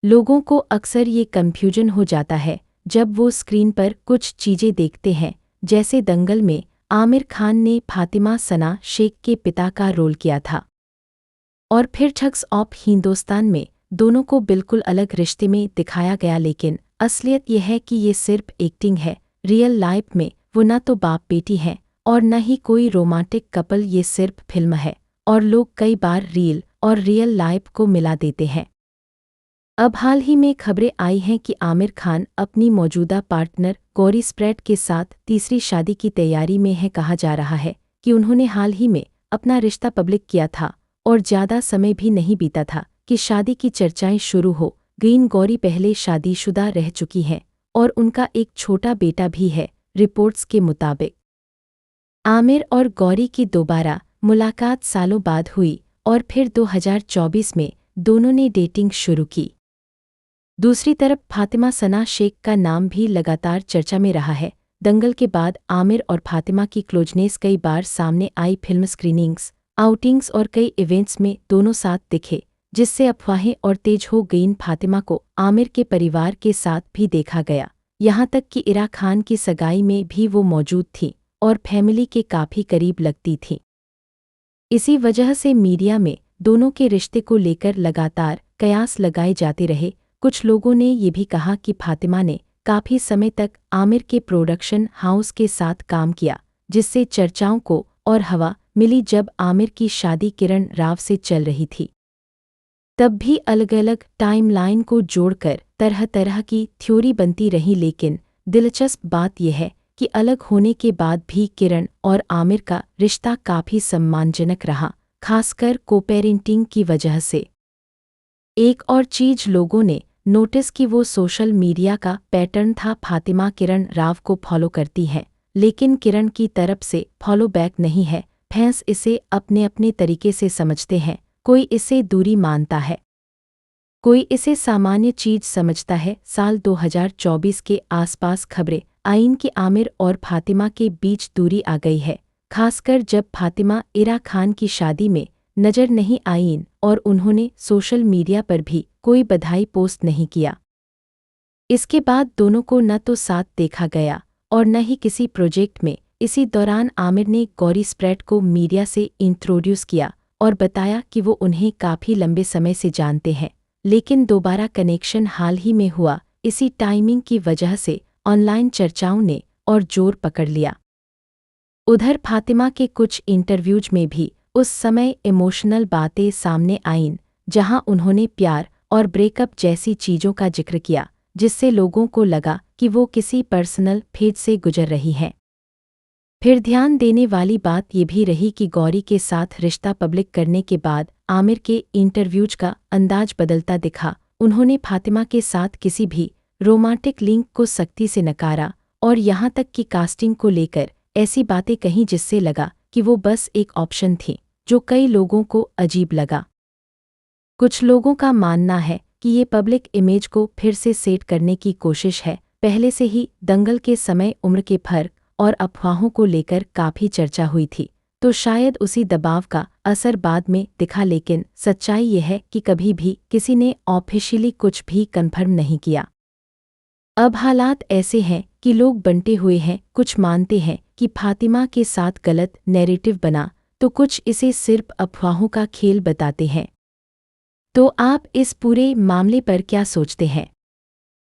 लोगों को अक्सर ये कन्फ्यूजन हो जाता है जब वो स्क्रीन पर कुछ चीज़ें देखते हैं, जैसे दंगल में आमिर खान ने फातिमा सना शेख के पिता का रोल किया था, और फिर ठग्स ऑफ हिंदुस्तान में दोनों को बिल्कुल अलग रिश्ते में दिखाया गया। लेकिन असलियत यह है कि ये सिर्फ एक्टिंग है। रियल लाइफ में वो न तो बाप बेटी हैं और न ही कोई रोमांटिक कपल। ये सिर्फ फिल्म है और लोग कई बार रील और रियल लाइफ को मिला देते हैं। अब हाल ही में खबरें आई हैं कि आमिर खान अपनी मौजूदा पार्टनर गौरी स्प्रेट के साथ तीसरी शादी की तैयारी में है। कहा जा रहा है कि उन्होंने हाल ही में अपना रिश्ता पब्लिक किया था और ज़्यादा समय भी नहीं बीता था कि शादी की चर्चाएं शुरू हो गईं। गौरी पहले शादीशुदा रह चुकी हैं और उनका एक छोटा बेटा भी है। रिपोर्ट्स के मुताबिक आमिर और गौरी की दोबारा मुलाकात सालों बाद हुई और फिर 2024 में दोनों ने डेटिंग शुरू की। दूसरी तरफ फातिमा सना शेख का नाम भी लगातार चर्चा में रहा है। दंगल के बाद आमिर और फातिमा की क्लोजनेस कई बार सामने आई। फिल्म स्क्रीनिंग्स, आउटिंग्स और कई इवेंट्स में दोनों साथ दिखे, जिससे अफवाहें और तेज हो गईं। फातिमा को आमिर के परिवार के साथ भी देखा गया, यहाँ तक कि इरा खान की सगाई में भी वो मौजूद थी और फैमिली के काफ़ी करीब लगती थी। इसी वजह से मीडिया में दोनों के रिश्ते को लेकर लगातार कयास लगाए जाते रहे। कुछ लोगों ने ये भी कहा कि फातिमा ने काफ़ी समय तक आमिर के प्रोडक्शन हाउस के साथ काम किया, जिससे चर्चाओं को और हवा मिली। जब आमिर की शादी किरण राव से चल रही थी, तब भी अलग-अलग टाइमलाइन को जोड़कर तरह तरह की थ्योरी बनती रही। लेकिन दिलचस्प बात यह है कि अलग होने के बाद भी किरण और आमिर का रिश्ता काफ़ी सम्मानजनक रहा, खासकर कोपेरेंटिंग की वजह से। एक और चीज़ लोगों ने नोटिस की वो सोशल मीडिया का पैटर्न था। फातिमा किरण राव को फॉलो करती हैं, लेकिन किरण की तरफ से फॉलो बैक नहीं है। फैंस इसे अपने अपने तरीके से समझते हैं। कोई इसे दूरी मानता है, कोई इसे सामान्य चीज समझता है। साल 2024 के आसपास खबरें आईं कि आमिर और फातिमा के बीच दूरी आ गई है, खासकर जब फातिमा इरा खान की शादी में नजर नहीं आईं और उन्होंने सोशल मीडिया पर भी कोई बधाई पोस्ट नहीं किया। इसके बाद दोनों को न तो साथ देखा गया और न ही किसी प्रोजेक्ट में। इसी दौरान आमिर ने गौरी स्प्रेट को मीडिया से इंट्रोड्यूस किया और बताया कि वो उन्हें काफ़ी लंबे समय से जानते हैं, लेकिन दोबारा कनेक्शन हाल ही में हुआ। इसी टाइमिंग की वजह से ऑनलाइन चर्चाओं ने और जोर पकड़ लिया। उधर फातिमा के कुछ इंटरव्यूज में भी उस समय इमोशनल बातें सामने आईं, जहां उन्होंने प्यार और ब्रेकअप जैसी चीज़ों का जिक्र किया, जिससे लोगों को लगा कि वो किसी पर्सनल फेज से गुजर रही हैं। फिर ध्यान देने वाली बात ये भी रही कि गौरी के साथ रिश्ता पब्लिक करने के बाद आमिर के इंटरव्यूज का अंदाज बदलता दिखा। उन्होंने फातिमा के साथ किसी भी रोमांटिक लिंक को सख्ती से नकारा और यहाँ तक कि कास्टिंग को लेकर ऐसी बातें कहीं जिससे लगा कि वो बस एक ऑप्शन थी, जो कई लोगों को अजीब लगा। कुछ लोगों का मानना है कि ये पब्लिक इमेज को फिर से सेट करने की कोशिश है। पहले से ही दंगल के समय उम्र के फर्क और अफवाहों को लेकर काफ़ी चर्चा हुई थी, तो शायद उसी दबाव का असर बाद में दिखा। लेकिन सच्चाई यह है कि कभी भी किसी ने ऑफिशियली कुछ भी कन्फर्म नहीं किया। अब हालात ऐसे हैं कि लोग बंटे हुए हैं। कुछ मानते हैं कि फातिमा के साथ गलत नैरेटिव बना, तो कुछ इसे सिर्फ अफवाहों का खेल बताते हैं। तो आप इस पूरे मामले पर क्या सोचते हैं?